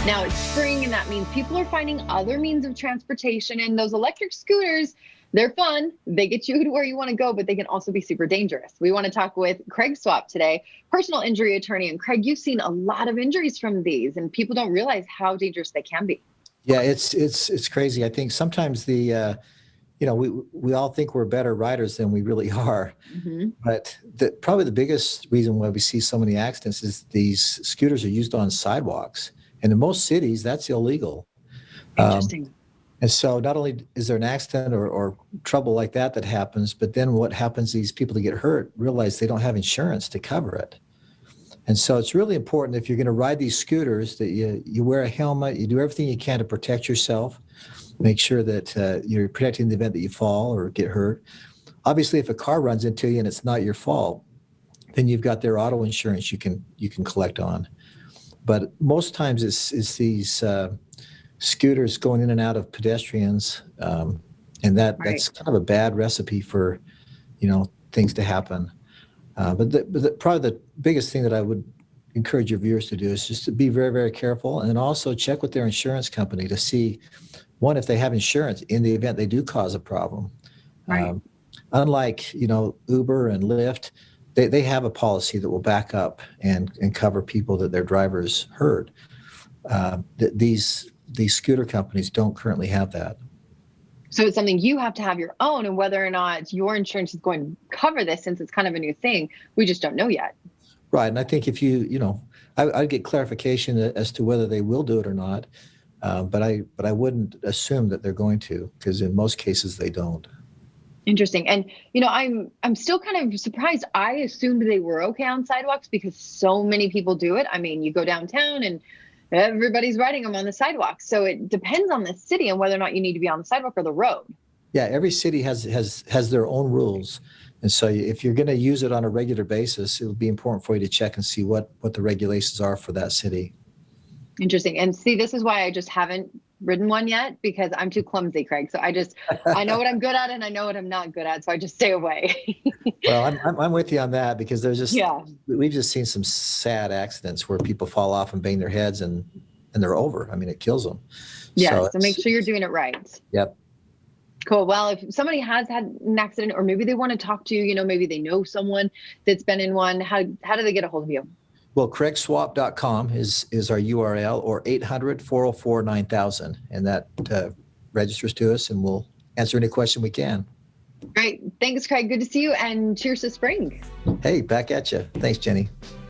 Now it's spring, and that means people are finding other means of transportation. And those electric scooters, they're fun. They get you to where you want to go, but they can also be super dangerous. We want to talk with Craig Swap today, personal injury attorney. And Craig, you've seen a lot of injuries from these, and people don't realize how dangerous they can be. Yeah, it's crazy. I think sometimes we all think we're better riders than we really are. Hmm. But probably the biggest reason why we see so many accidents is these scooters are used on sidewalks, and in most cities that's illegal. Um, Interesting. and so not only is there an accident or trouble like that happens, but then what happens? These people that get hurt realize they don't have insurance to cover it. And so it's really important if you're going to ride these scooters that you wear a helmet, you do everything you can to protect yourself, make sure that you're protecting the event that you fall or get hurt. Obviously, if a car runs into you and it's not your fault, then you've got their auto insurance you can collect on. But most times it's these scooters going in and out of pedestrians, and Right. that's kind of a bad recipe for things to happen. But probably the biggest thing that I would encourage your viewers to do is just to be very, very careful, and also check with their insurance company to see, one, if they have insurance in the event they do cause a problem. Right. Um, Unlike, Uber and Lyft, they have a policy that will back up and cover people that their drivers hurt. These scooter companies don't currently have that. So it's something you have to have your own, and whether or not your insurance is going to cover this, since it's kind of a new thing, we just don't know yet. Right. And I think if I'd get clarification as to whether they will do it or not. But I wouldn't assume that they're going to, because in most cases they don't. Interesting. And I'm still kind of surprised. I assumed they were okay on sidewalks because so many people do it. I mean, you go downtown and everybody's riding them on the sidewalks. So it depends on the city and whether or not you need to be on the sidewalk or the road. Yeah, every city has their own rules. And so if you're going to use it on a regular basis, it would be important for you to check and see what the regulations are for that city. Interesting. And see, this is why I just haven't ridden one yet, because I'm too clumsy, Craig. So I know what I'm good at and I know what I'm not good at. So I just stay away. Well, I'm with you on that, because Yeah. we've just seen some sad accidents where people fall off and bang their heads and they're over. I mean, it kills them. Yeah. So make sure you're doing it right. Yep. Cool. Well, if somebody has had an accident, or maybe they want to talk to you, maybe they know someone that's been in one, how do they get a hold of you? Well, craigswap.com is our URL, or 800-404-9000. And that registers to us, and we'll answer any question we can. Great. Thanks, Craig. Good to see you, and cheers to spring. Hey, back at you. Thanks, Jenny.